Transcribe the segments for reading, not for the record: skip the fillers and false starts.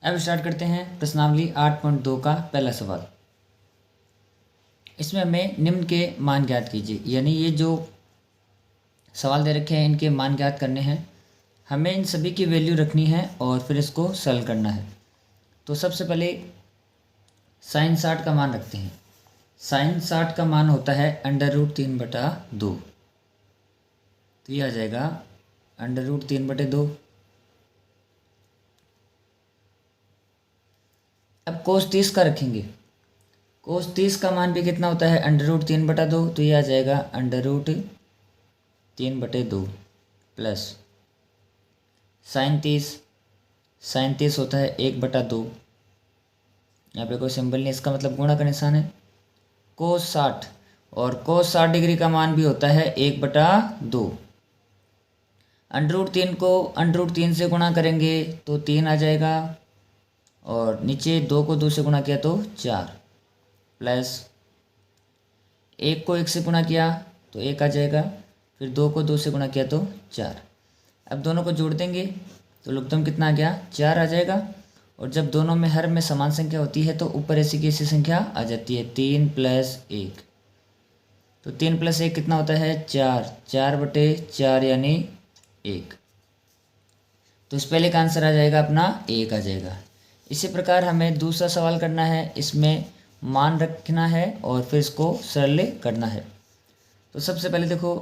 अब स्टार्ट करते हैं प्रश्नावली 8.2 का पहला सवाल। इसमें हमें निम्न के मान ज्ञात कीजिए, यानी ये जो सवाल दे रखे हैं इनके मान ज्ञात करने हैं। हमें इन सभी की वैल्यू रखनी है और फिर इसको सॉल्व करना है। तो सबसे पहले साइन 60 का मान रखते हैं। साइन 60 का मान होता है √3/2। तो ये आ जाएगा √3/2। अब कोस 30 का रखेंगे। कोस 30 का मान भी कितना होता है √3/2। तो ये आ जाएगा √3/2 प्लस साइन 30 होता है 1/2। यहाँ पे कोई सिंबल नहीं, इसका मतलब गुणा का निशान है। कोस 60 और कोस 60 डिग्री का मान भी होता है 1/2। √3 को √3 से गुणा करेंगे तो 3 आ जाएगा, और नीचे 2 को 2 से गुणा किया तो 4, प्लस 1 को 1 से गुणा किया तो 1 आ जाएगा, फिर 2 को 2 से गुणा किया तो 4। अब दोनों को जोड़ देंगे तो लघुत्तम कितना आ गया, 4 आ जाएगा। और जब दोनों में हर में समान संख्या होती है तो ऊपर ऐसी की ऐसी संख्या आ जाती है, 3 + 1। तो 3 + 1 कितना होता है 4, 4/4 यानी 1। तो इस पहले का आंसर आ जाएगा अपना 1 आ जाएगा। इसी प्रकार हमें दूसरा सवाल करना है, इसमें मान रखना है और फिर इसको सरल करना है। तो सबसे पहले देखो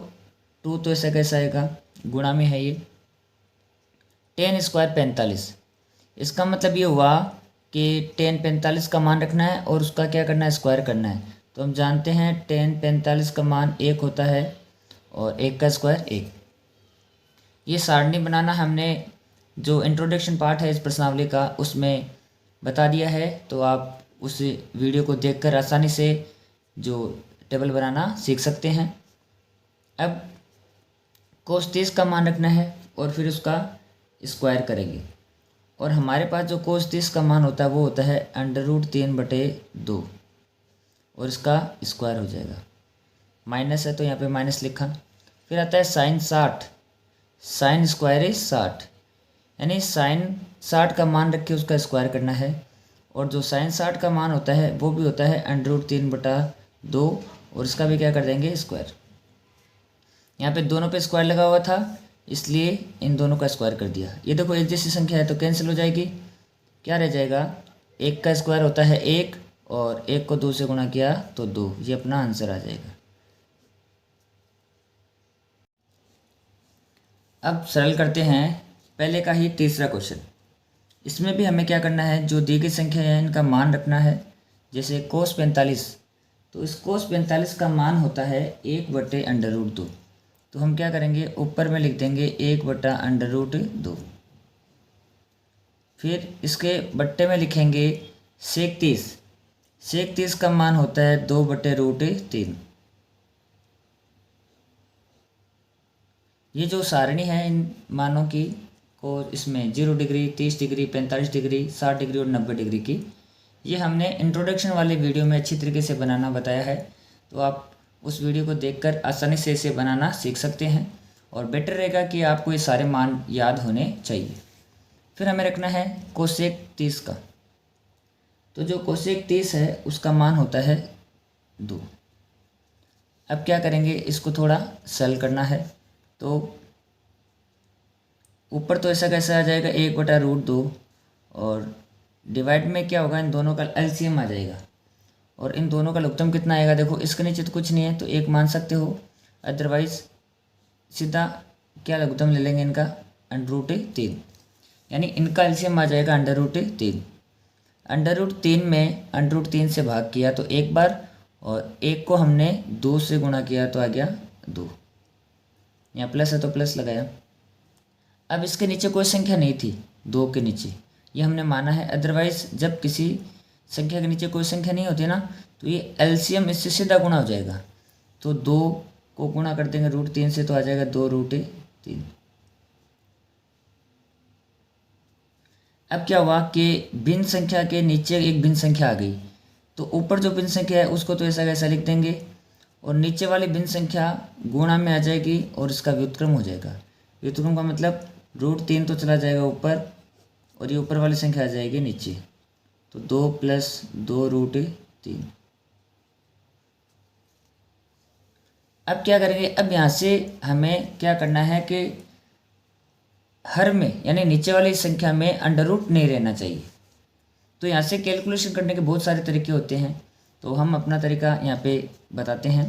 2 तो ऐसा कैसा आएगा, गुणा में है ये, 10² 45। इसका मतलब ये हुआ कि 10 45 का मान रखना है और उसका क्या करना है, स्क्वायर करना है। तो हम जानते हैं 10 45 का मान 1 होता है और 1 का स्क्वायर 1। ये सारणी बनाना हमने जो इंट्रोडक्शन पार्ट है इस प्रश्नावली का उसमें बता दिया है, तो आप उस वीडियो को देखकर आसानी से जो टेबल बनाना सीख सकते हैं। अब कोस 30 का मान रखना है और फिर उसका स्क्वायर करेंगे, और हमारे पास जो कोस 30 का मान होता है वो होता है √3/2 और इसका स्क्वायर हो जाएगा। माइनस है तो यहाँ पे माइनस लिखा। फिर आता है साइन 60, साइन स्क्वायर इज 60, यानी साइन 60 का मान रख के उसका स्क्वायर करना है, और जो साइन 60 का मान होता है वो भी होता है √3/2 और इसका भी क्या कर देंगे, स्क्वायर। यहाँ पे दोनों पे स्क्वायर लगा हुआ था इसलिए इन दोनों का स्क्वायर कर दिया। ये देखो एक जैसी संख्या है तो कैंसिल हो जाएगी, क्या रह जाएगा, 1 का स्क्वायर होता है 1 और 1 को 2 से गुणा किया तो 2। ये अपना आंसर आ जाएगा। अब सरल करते हैं पहले का ही तीसरा क्वेश्चन। इसमें भी हमें क्या करना है, जो दी गई संख्या है इनका मान रखना है। जैसे कोस 45, तो इस कोस 45 का मान होता है 1/√2। तो हम क्या करेंगे, ऊपर में लिख देंगे 1/√2। फिर इसके बट्टे में लिखेंगे सेक 30। सेक 30 का मान होता है 2/√3। ये जो सारणी है इन मानों की को इसमें 0 डिग्री, 30 डिग्री, 45 डिग्री, 60 डिग्री और 90 डिग्री की, ये हमने इंट्रोडक्शन वाले वीडियो में अच्छी तरीके से बनाना बताया है। तो आप उस वीडियो को देखकर आसानी से इसे बनाना सीख सकते हैं, और बेटर रहेगा कि आपको ये सारे मान याद होने चाहिए। फिर हमें रखना है कोसेक 30 का। तो जो कोसेक 30 है उसका मान होता है 2। अब क्या करेंगे, इसको थोड़ा सरल करना है। तो ऊपर तो ऐसा कैसा आ जाएगा 1/√2, और डिवाइड में क्या होगा, इन दोनों का एलसीएम आ जाएगा, और इन दोनों का लघुत्तम कितना आएगा। देखो इसके नीचे तो कुछ नहीं है तो 1 मान सकते हो, अदरवाइज सीधा क्या लघुत्तम ले लेंगे इनका, √3, यानी इनका एलसीएम आ जाएगा √3। √3 में √3 से भाग किया तो 1 बार, और 1 को हमने 2 से गुणा किया तो आ गया 2। यहाँ प्लस है तो प्लस लगाया। अब इसके नीचे कोई संख्या नहीं थी 2 के नीचे, ये हमने माना है। अदरवाइज जब किसी संख्या के नीचे कोई संख्या नहीं होती ना, तो ये एलसीएम इससे सीधा गुणा हो जाएगा। तो 2 को गुणा कर देंगे √3 से तो आ जाएगा 2√3। अब क्या हुआ कि भिन्न संख्या के नीचे एक भिन्न संख्या आ गई, तो ऊपर जो भिन्न संख्या है उसको तो ऐसा कैसा लिख देंगे, और नीचे वाली भिन्न संख्या गुणा में आ जाएगी और इसका व्युत्क्रम हो जाएगा। व्युत्क्रम का मतलब √3 तो चला जाएगा ऊपर, और ये ऊपर वाली संख्या आ जाएगी नीचे। तो 2 प्लस 2√3। अब क्या करेंगे, अब यहाँ से हमें क्या करना है कि हर में यानी नीचे वाली संख्या में अंडर रूट नहीं रहना चाहिए। तो यहाँ से कैलकुलेशन करने के बहुत सारे तरीके होते हैं, तो हम अपना तरीका यहाँ पे बताते हैं।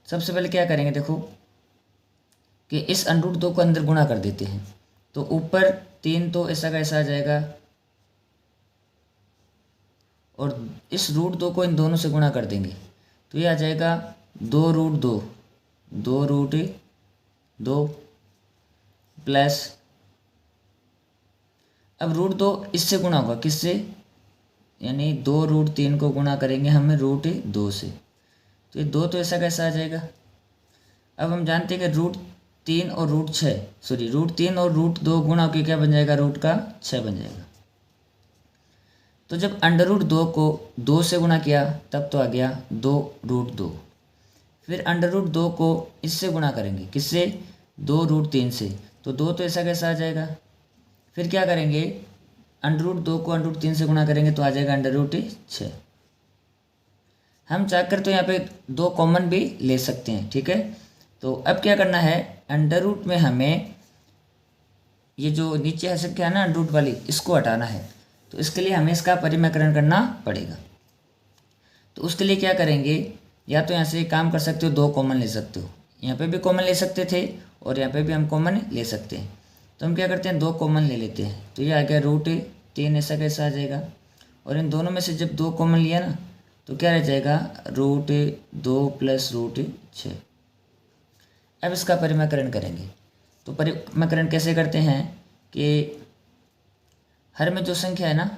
सबसे पहले क्या करेंगे, देखो कि इस √2 को अंदर गुणा कर देते हैं। तो ऊपर 3 तो ऐसा का ऐसा आ जाएगा, और इस √2 को इन दोनों से गुणा कर देंगे तो ये आ जाएगा 2√2, 2√2 प्लस, अब √2 इससे गुणा होगा किससे, यानी 2√3 को गुणा करेंगे हमें √2 से, तो ये 2 तो ऐसा कैसा आ जाएगा। अब हम जानते हैं कि √3 और √3 और √2 गुणा होकर क्या बन जाएगा, √6 बन जाएगा। तो जब √2 को 2 से गुणा किया तब तो आ गया 2√2। फिर √2 को इससे गुणा करेंगे किससे, 2√3 से, तो 2 तो ऐसा कैसा आ जाएगा। फिर क्या करेंगे, √2 को √3 से गुणा करेंगे तो आ जाएगा √6। हम चाहकर तो यहाँ पे 2 कॉमन भी ले सकते हैं, ठीक है। तो अब क्या करना है, अंडर रूट में हमें ये जो नीचे संख्या है ना √ वाली, इसको हटाना है। तो इसके लिए हमें इसका परिमेयकरण करना पड़ेगा। तो उसके लिए क्या करेंगे, या तो यहाँ से काम कर सकते हो, 2 कॉमन ले सकते हो, यहाँ पे भी कॉमन ले सकते थे और यहाँ पे भी हम कॉमन ले सकते हैं। तो हम क्या करते हैं, 2 कॉमन ले लेते हैं। तो ये आ गया √3, ऐसा कैसा आ जाएगा, और इन दोनों में से जब 2 कॉमन लिया ना तो क्या रह जाएगा, √2 प्लस √6। अब इसका परिमेयकरण करेंगे। तो परिमेयकरण कैसे करते हैं कि हर में जो संख्या है ना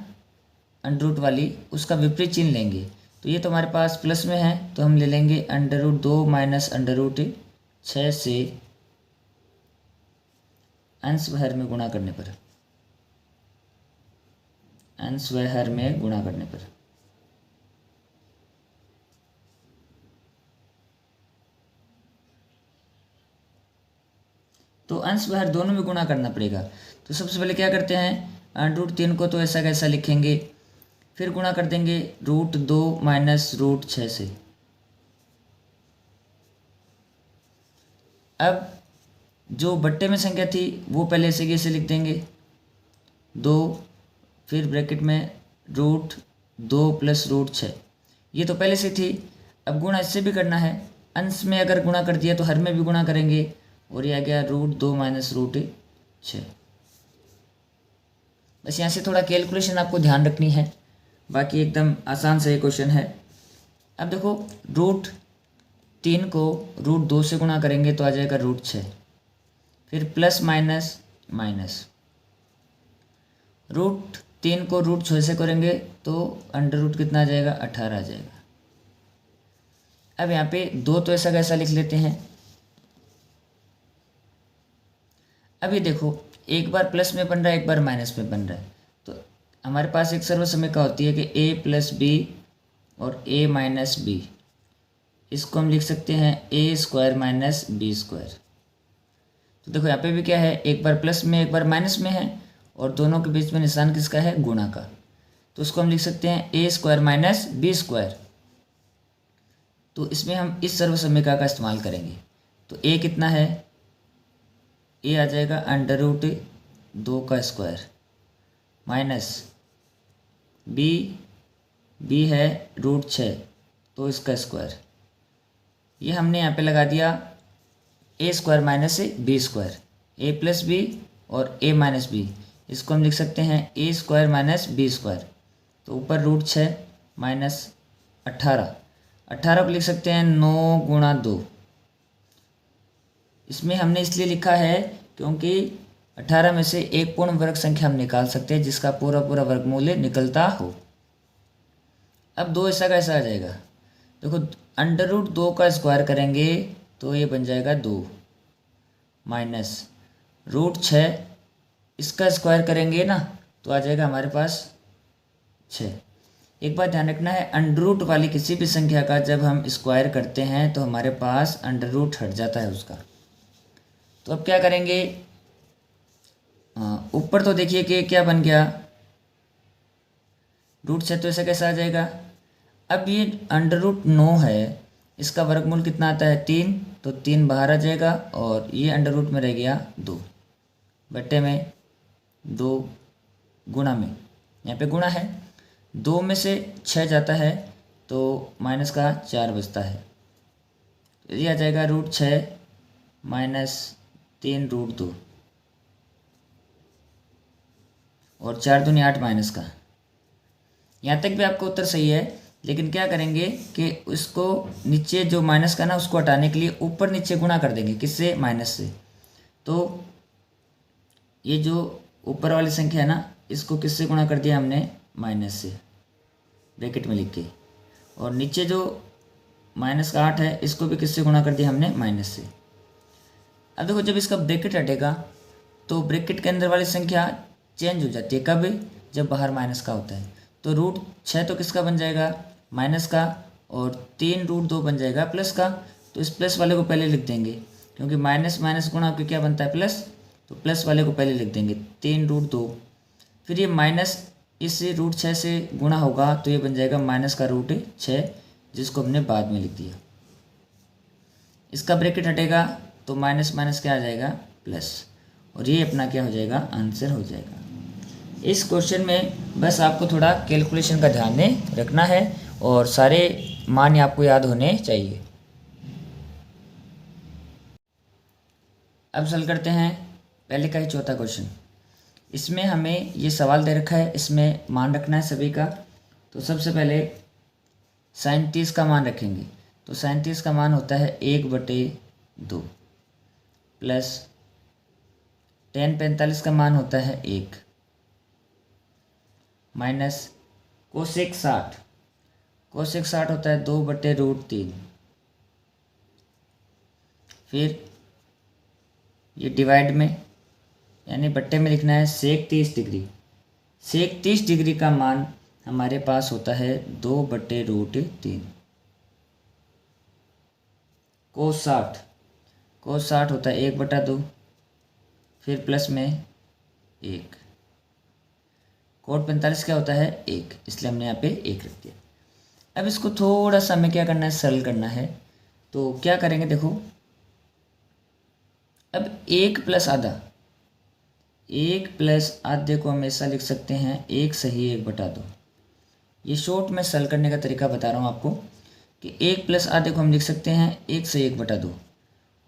अंडर रूट वाली, उसका विपरीत चिन्ह लेंगे। तो ये तो हमारे पास प्लस में है, तो हम ले लेंगे √2 माइनस √6 से अंश व हर में गुणा करने पर, अंश व हर में गुणा करने पर। तो अंश व हर दोनों में गुणा करना पड़ेगा। तो सबसे पहले क्या करते हैं, √3 को तो ऐसा कैसा लिखेंगे, फिर गुणा कर देंगे √2 माइनस √6 से। अब जो बट्टे में संख्या थी वो पहले से कैसे लिख देंगे, 2, फिर ब्रैकेट में √2 प्लस √6, ये तो पहले से थी। अब गुणा इससे भी करना है, अंश में अगर गुणा कर दिया तो हर में भी गुणा करेंगे, और ये आ गया √2 माइनस √6। बस यहाँ से थोड़ा कैलकुलेशन आपको ध्यान रखनी है, बाकी एकदम आसान से क्वेश्चन है। अब देखो √3 को √2 से गुणा करेंगे तो आ जाएगा √6, फिर प्लस माइनस माइनस, √3 को √6 से करेंगे तो अंडर रूट कितना आ जाएगा, 18 आ जाएगा। अब यहाँ पे 2 तो ऐसा कैसा लिख लेते हैं। अभी देखो एक बार प्लस में बन रहा है, एक बार माइनस में बन रहा है। तो हमारे पास एक सर्वसमीका होती है कि a प्लस बी और a माइनस बी, इसको हम लिख सकते हैं a² माइनस b²। तो देखो यहाँ पे भी क्या है, एक बार प्लस में एक बार माइनस में है, और दोनों के बीच में निशान किसका है, गुणा का। तो उसको हम लिख सकते हैं a² माइनस b²। तो इसमें हम इस सर्वसमीका का इस्तेमाल करेंगे। तो a कितना है, a आ जाएगा √2 का स्क्वायर माइनस b है √6 तो इसका स्क्वायर। ये हमने यहाँ पे लगा दिया a² minus b², a plus B और a माइनस बी, इसको हम लिख सकते हैं a² माइनस b²। तो ऊपर √6 माइनस 18 को लिख सकते हैं 9 गुणा 2। इसमें हमने इसलिए लिखा है क्योंकि 18 में से एक पूर्ण वर्ग संख्या हम निकाल सकते हैं जिसका पूरा वर्गमूल निकलता हो। अब 2 ऐसा कैसा आ जाएगा, देखो √2 का स्क्वायर करेंगे तो ये बन जाएगा 2 माइनस √6, इसका स्क्वायर करेंगे ना तो आ जाएगा हमारे पास 6। एक बात ध्यान रखना है, अंडर रूट वाली किसी भी संख्या का जब हम स्क्वायर करते हैं तो हमारे पास अंडर रूट हट जाता है उसका। तो अब क्या करेंगे, ऊपर तो देखिए कि क्या बन गया, √6, तो ऐसा कैसा आ जाएगा। अब ये √9 है, इसका वर्गमूल कितना आता है 3, तो 3 बाहर आ जाएगा और ये अंडर रूट में रह गया 2, बट्टे में 2 गुणा में, यहाँ पे गुणा है, 2 में से 6 जाता है तो माइनस का 4 बचता है, तो ये आ जाएगा √6 माइनस 3√2 और 4 दूनी 8 माइनस का। यहाँ तक भी आपका उत्तर सही है, लेकिन क्या करेंगे कि उसको नीचे जो माइनस का ना उसको हटाने के लिए ऊपर नीचे गुणा कर देंगे, किससे, माइनस से। तो ये जो ऊपर वाली संख्या है ना, इसको किससे गुणा कर दिया हमने, माइनस से, ब्रैकेट में लिख के। और नीचे जो माइनस का 8 है, इसको भी किससे गुणा कर दिया हमने, माइनस से। अब देखो जब इसका ब्रैकेट हटेगा तो ब्रैकेट के अंदर वाली संख्या चेंज हो जाती है, कब, जब बाहर माइनस का होता है। तो √6 तो किसका बन जाएगा, माइनस का, और 3√2 बन जाएगा प्लस का। तो इस प्लस वाले को पहले लिख देंगे, क्योंकि माइनस माइनस गुणा आपके क्या बनता है, प्लस, तो प्लस वाले को पहले लिख देंगे 3√2। फिर ये माइनस इस √6 से गुणा होगा तो ये बन जाएगा माइनस का √6, जिसको हमने बाद में लिख दिया। इसका ब्रैकेट हटेगा तो माइनस माइनस क्या आ जाएगा, प्लस, और ये अपना क्या हो जाएगा, आंसर हो जाएगा। इस क्वेश्चन में बस आपको थोड़ा कैलकुलेशन का ध्यान में रखना है और सारे मान आपको याद होने चाहिए। अब हल करते हैं पहले का ही चौथा क्वेश्चन। इसमें हमें ये सवाल दे रखा है, इसमें मान रखना है सभी का। तो सबसे पहले sin 30 का मान रखेंगे, तो sin 30 का मान होता है 1/2 प्लस tan 45 का मान होता है 1 माइनस cosec 60 होता है 2/√3। फिर ये डिवाइड में यानी बट्टे में लिखना है sec 30 डिग्री। sec 30 डिग्री का मान हमारे पास होता है 2/√3। cos 60 होता है 1/2, फिर प्लस में 1। cot 45 क्या होता है 1, इसलिए हमने यहाँ पे 1 रख दिया। अब इसको थोड़ा सा हमें क्या करना है, सरल करना है। तो क्या करेंगे, देखो अब 1 प्लस आधे को हमेशा लिख सकते हैं 1 सही 1/2। ये शॉर्ट में सरल करने का तरीका बता रहा हूँ आपको कि 1 प्लस आधे को हम लिख सकते हैं 1 सही 1/2।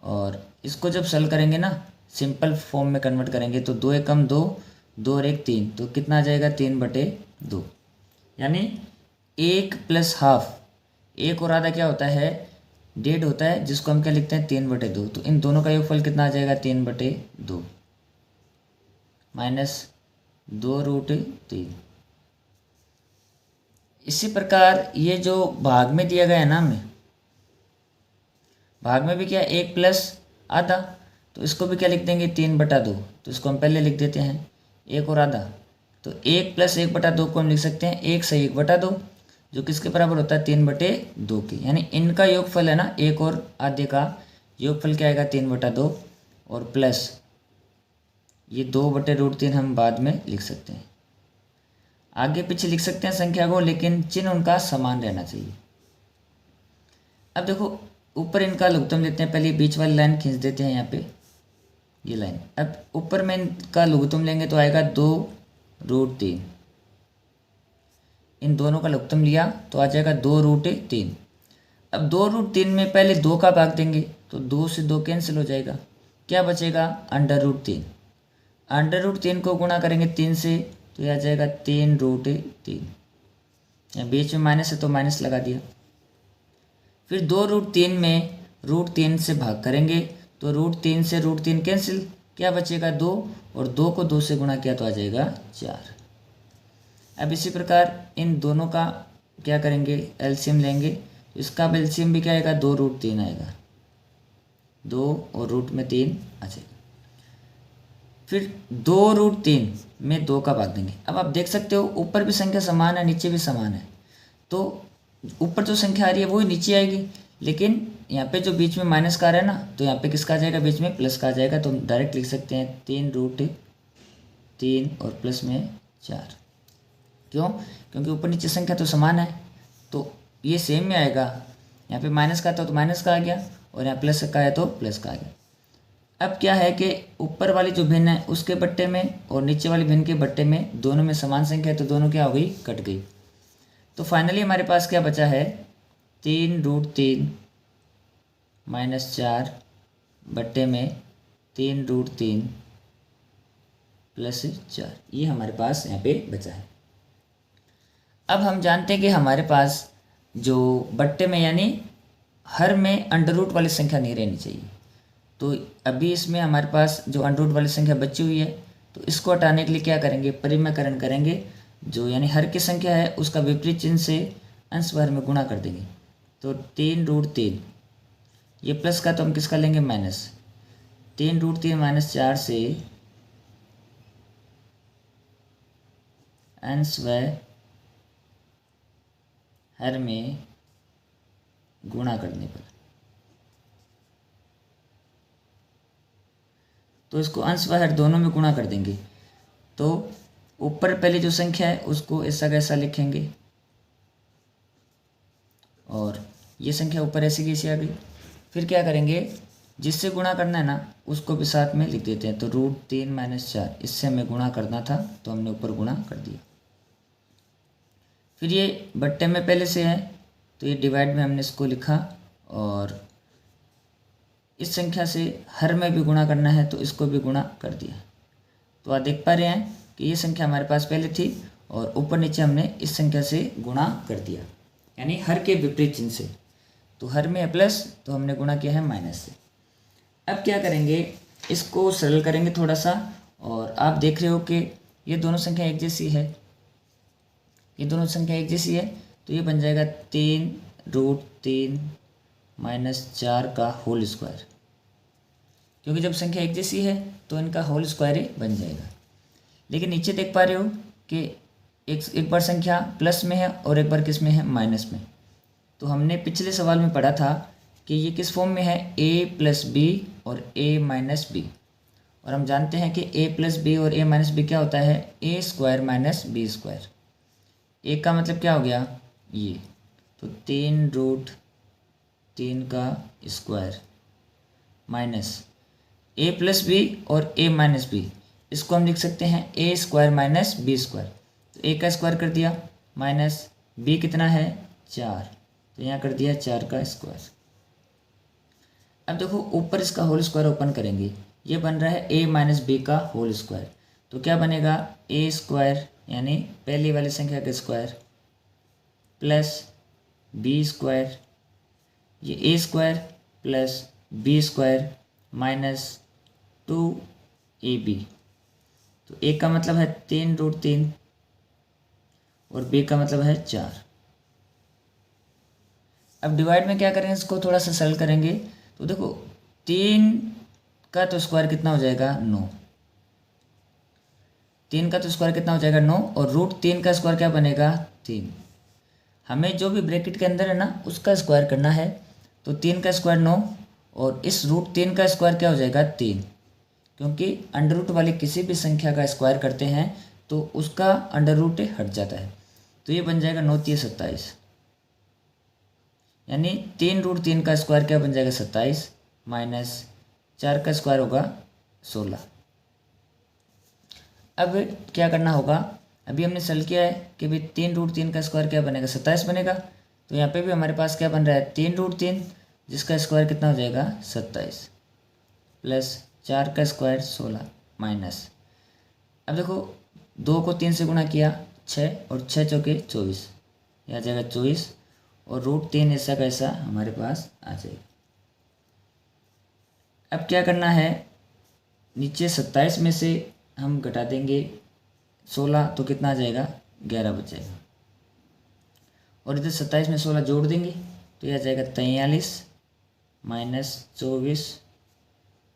और इसको जब सरल करेंगे ना, सिंपल फॉर्म में कन्वर्ट करेंगे तो 2 एकम 2, 2 और 1 3, तो कितना आ जाएगा 3/2। यानी 1 प्लस हाफ, 1 और आधा क्या होता है, 1.5 होता है, जिसको हम क्या लिखते हैं 3/2। तो इन दोनों का योगफल कितना आ जाएगा 3/2 माइनस 2√3। इसी प्रकार ये जो भाग में दिया गया है ना, हमें भाग में भी क्या 1 प्लस आधा, तो इसको भी क्या लिख देंगे 3/2। तो इसको हम पहले लिख देते हैं 1 और आधा। तो 1 प्लस 1/2 को हम लिख सकते हैं 1 सही 1/2, जो किसके बराबर होता है 3/2 के। यानी इनका योगफल है ना, 1 और आधे का योगफल क्या आएगा 3/2, और प्लस ये 2/√3 हम बाद में लिख सकते हैं। आगे पीछे लिख सकते हैं संख्या को, लेकिन चिन्ह उनका समान रहना चाहिए। अब देखो ऊपर इनका लघुत्तम लेते हैं, पहले बीच वाली लाइन खींच देते हैं यहाँ पे, ये लाइन। अब ऊपर में इनका लघुत्तम लेंगे तो आएगा 2√3। इन दोनों का लघुत्तम लिया तो आ जाएगा 2√3। अब 2√3 में पहले 2 का भाग देंगे तो 2 से 2 कैंसिल हो जाएगा, क्या बचेगा √3। √3 को गुणा करेंगे 3 से तो यह आ जाएगा 3√3। यहाँ बीच में माइनस है तो माइनस लगा दिया। फिर 2√3 में √3 से भाग करेंगे तो √3 से √3 कैंसिल, क्या बचेगा 2, और 2 को 2 से गुणा किया तो आ जाएगा 4। अब इसी प्रकार इन दोनों का क्या करेंगे, एलसीएम लेंगे। तो इसका अब एलसीएम भी क्या आएगा 2√3 आएगा, 2 और रूट में 3 आ जाएगा। फिर 2√3 में 2 का भाग देंगे। अब आप देख सकते हो ऊपर भी संख्या समान है, नीचे भी समान है, तो ऊपर जो संख्या आ रही है वो ही नीचे आएगी। लेकिन यहाँ पे जो बीच में माइनस का आ रहा है ना, तो यहाँ पे किसका आ जाएगा, बीच में प्लस का आ जाएगा। तो हम डायरेक्ट लिख सकते हैं 3 और प्लस में 4। क्यों? क्योंकि ऊपर नीचे संख्या तो समान है, तो ये सेम में आएगा। यहाँ पे माइनस का था तो माइनस का आ गया, और यहाँ प्लस का है तो प्लस का आ गया। अब क्या है कि ऊपर वाली जो भिन्न है उसके बट्टे में और नीचे वाली भिन्न के बट्टे में दोनों में समान संख्या है, तो दोनों क्या हो गई, कट गई। तो फाइनली हमारे पास क्या बचा है, 3√3 माइनस 4 बट्टे में 3√3 प्लस 4, ये हमारे पास यहाँ पे बचा है। अब हम जानते हैं कि हमारे पास जो बट्टे में यानी हर में अंडर रूट वाली संख्या नहीं रहनी चाहिए। तो अभी इसमें हमारे पास जो अंडर रूट वाली संख्या बची हुई है, तो इसको हटाने के लिए क्या करेंगे, परिमेयकरण करेंगे। जो यानी हर की संख्या है उसका विपरीत चिन्ह से अंश भर में गुणा कर देंगे। तो 3√3, ये प्लस का तो हम किसका लेंगे, माइनस। 3√3 माइनस 4 से अंश व हर में गुणा करने पर, तो इसको अंश व हर दोनों में गुणा कर देंगे। तो ऊपर पहले जो संख्या है उसको ऐसा कैसा लिखेंगे, और ये संख्या ऊपर ऐसी कैसी आ गई। फिर क्या करेंगे, जिससे गुणा करना है ना उसको भी साथ में लिख देते हैं। तो √3 माइनस 4, इससे हमें गुणा करना था तो हमने ऊपर गुणा कर दिया। फिर ये बट्टे में पहले से है तो ये डिवाइड में हमने इसको लिखा, और इस संख्या से हर में भी गुणा करना है तो इसको भी गुणा कर दिया। तो आप देख पा रहे हैं कि ये संख्या हमारे पास पहले थी और ऊपर नीचे हमने इस संख्या से गुणा कर दिया, यानी हर के विपरीत चिन्ह से। तो हर में है प्लस तो हमने गुणा किया है माइनस से। अब क्या करेंगे, इसको सरल करेंगे थोड़ा सा, और आप देख रहे हो कि ये दोनों संख्या एक जैसी है, ये दोनों संख्या एक जैसी है। तो ये बन जाएगा 3√3 माइनस 4 का होल स्क्वायर, क्योंकि जब संख्या एक जैसी है तो इनका होल स्क्वायर ही बन जाएगा। लेकिन नीचे देख पा रहे हो कि एक बार संख्या प्लस में है और एक बार किस में है, माइनस में। तो हमने पिछले सवाल में पढ़ा था कि ये किस फॉर्म में है, a + b और a - b, और हम जानते हैं कि a + b और a - b क्या होता है, a² - b²। a का मतलब क्या हो गया, ये। तो 3√3 का स्क्वायर माइनस a + b और a - b, इसको हम लिख सकते हैं a² - b²। तो a का स्क्वायर कर दिया, माइनस b कितना है, 4, तो यहाँ कर दिया 4 का स्क्वायर। अब देखो ऊपर इसका होल स्क्वायर ओपन करेंगे, ये बन रहा है a - b का होल स्क्वायर। तो क्या बनेगा, a² यानी पहली वाली संख्या का स्क्वायर प्लस b², ये a² plus b² minus 2ab। तो a का मतलब है 3√3 और b का मतलब है 4। अब डिवाइड में क्या करेंगे, इसको थोड़ा सा सरल करेंगे। तो देखो 3 का तो स्क्वायर कितना हो जाएगा, 9। 3 का तो स्क्वायर कितना हो जाएगा, 9, और √3 का स्क्वायर क्या बनेगा, 3। हमें जो भी ब्रैकेट के अंदर है ना उसका स्क्वायर करना है। तो 3 का स्क्वायर 9, और इस √3 का स्क्वायर क्या हो जाएगा, 3, क्योंकि अंडर रूट वाली किसी भी संख्या का स्क्वायर करते हैं तो उसका अंडर रूट हट जाता है। तो ये बन जाएगा 9 × 27, यानी 3√3 का स्क्वायर क्या बन जाएगा, 27, माइनस 4 का स्क्वायर होगा 16। अब क्या करना होगा, अभी हमने सरल किया है कि भाई 3√3 का स्क्वायर क्या बनेगा, 27 बनेगा। तो यहाँ पे भी हमारे पास क्या बन रहा है, 3√3, जिसका स्क्वायर कितना हो जाएगा, 27, प्लस 4 का स्क्वायर 16, माइनस। अब देखो 2 को 3 से गुणा किया, 6, और 6 चौके 24, यह आ जाएगा 24, और √3 ऐसा कैसा हमारे पास आ जाएगा। अब क्या करना है, नीचे 27 में से हम घटा देंगे 16, तो कितना आ जाएगा, 11 बच जाएगा, और इधर 27 में 16 जोड़ देंगे तो यह आ जाएगा 43 माइनस 24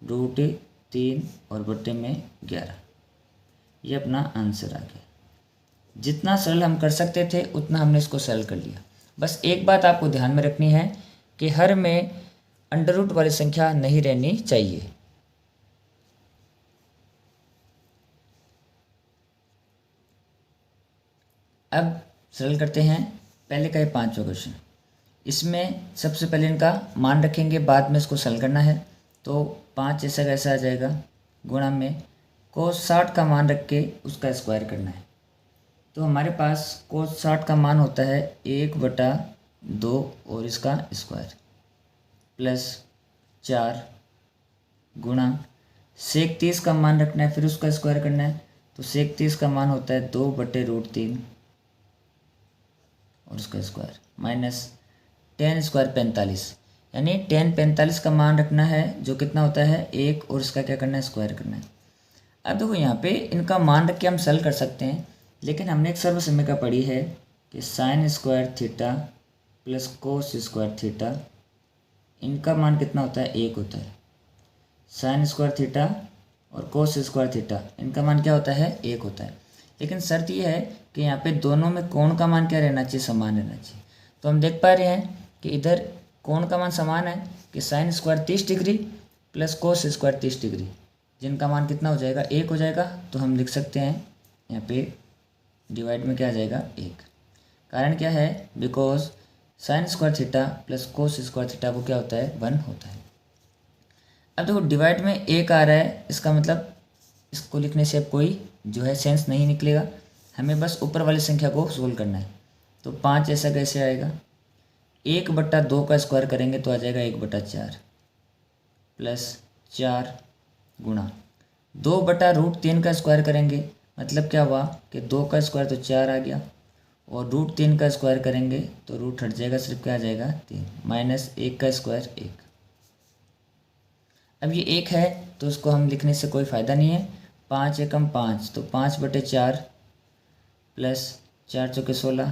√3 और बट्टे में 11। ये अपना आंसर आ गया। जितना सरल हम कर सकते थे उतना हमने इसको सरल कर लिया। बस एक बात आपको ध्यान में रखनी है कि हर में अंडर रूट वाली संख्या नहीं रहनी चाहिए। अब सरल करते हैं। पहले का ये 5वां क्वेश्चन, इसमें सबसे पहले इनका मान रखेंगे, बाद में इसको सरल करना है। तो 5 ऐसा कैसा आ जाएगा, गुणा में cos 60 का मान रख के उसका स्क्वायर करना है। तो हमारे पास cos 60 का मान होता है 1/2 और इसका स्क्वायर प्लस 4 गुणा sec 30 का मान रखना है, फिर उसका स्क्वायर करना है। तो sec 30 का मान होता है 2/√3 और उसका स्क्वायर माइनस tan स्क्वायर 45, यानी tan 45 का मान रखना है जो कितना होता है 1 और इसका क्या करना है स्क्वायर करना है। अब देखो यहाँ पे इनका मान रख के हम सरल कर सकते हैं, लेकिन हमने एक सर्वसमीका पढ़ी है कि sin square theta plus cos square theta, इनका मान कितना होता है 1 होता है। sin स्क्वायर थीटा और cos स्क्वायर थीटा, इनका मान क्या होता है 1 होता है। लेकिन शर्त यह है कि यहाँ पे दोनों में कोण का मान क्या रहना चाहिए, समान रहना चाहिए। तो हम देख पा रहे हैं कि इधर कोण का मान समान है कि sin square 30 degree plus cos square 30 degree, जिनका मान कितना हो जाएगा 1 हो जाएगा। तो हम लिख सकते हैं यहाँ पे डिवाइड में क्या आ जाएगा 1। कारण क्या है, because sin square theta plus cos square theta वो क्या होता है 1 होता है। अब देखो डिवाइड में 1 आ रहा है, इसका मतलब इसको लिखने से अब कोई जो है सेंस नहीं निकलेगा, हमें बस ऊपर वाली संख्या को सोल्व करना है। तो 5 ऐसा कैसे आएगा, 1/2 का स्क्वायर करेंगे तो आ जाएगा 1/4 प्लस 4 गुणा 2/√3 का स्क्वायर करेंगे, मतलब क्या हुआ कि 2 का स्क्वायर तो 4 आ गया, और √3 का स्क्वायर करेंगे तो रूट हट जाएगा, सिर्फ क्या आ जाएगा 3 माइनस 1 का स्क्वायर 1। अब ये 1 है तो उसको हम लिखने से कोई फ़ायदा नहीं है। 5 एकम 5 तो 5/4 प्लस 4 चौके 16,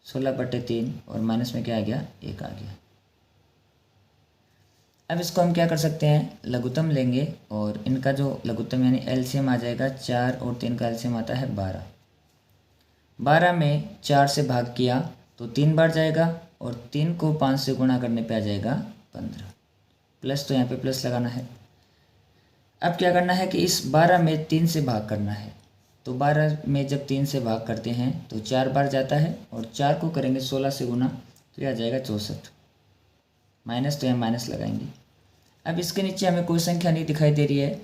16/3 और माइनस में क्या आ गया 1 आ गया। अब इसको हम क्या कर सकते हैं, लघुत्तम लेंगे और इनका जो लघुत्तम यानी एलसीएम आ जाएगा। 4 और 3 का एलसीएम आता है 12। 12 में 4 से भाग किया तो 3 बार जाएगा, और 3 को 5 से गुणा करने पे आ जाएगा 15 प्लस, तो यहाँ पे प्लस लगाना है। अब क्या करना है कि इस 12 में 3 से भाग करना है। तो 12 में जब 3 से भाग करते हैं तो 4 बार जाता है, और 4 को करेंगे 16 से गुना तो यह आ जाएगा 64 माइनस, तो यहाँ माइनस लगाएंगे। अब इसके नीचे हमें कोई संख्या नहीं दिखाई दे रही है,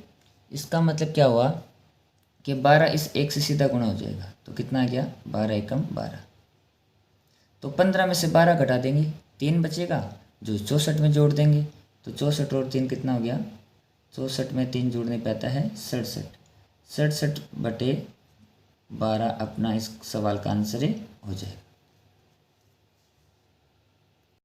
इसका मतलब क्या हुआ कि 12 इस 1 से सीधा गुणा हो जाएगा। तो कितना आ गया 12 एकम 12। तो 15 में से 12 घटा देंगे, 3 बचेगा जो 64 में जोड़ देंगे। तो 64 और 3 कितना हो गया, 64 में 3 जोड़ने पे आता है 67। 67/12 अपना इस सवाल का आंसर हो जाएगा।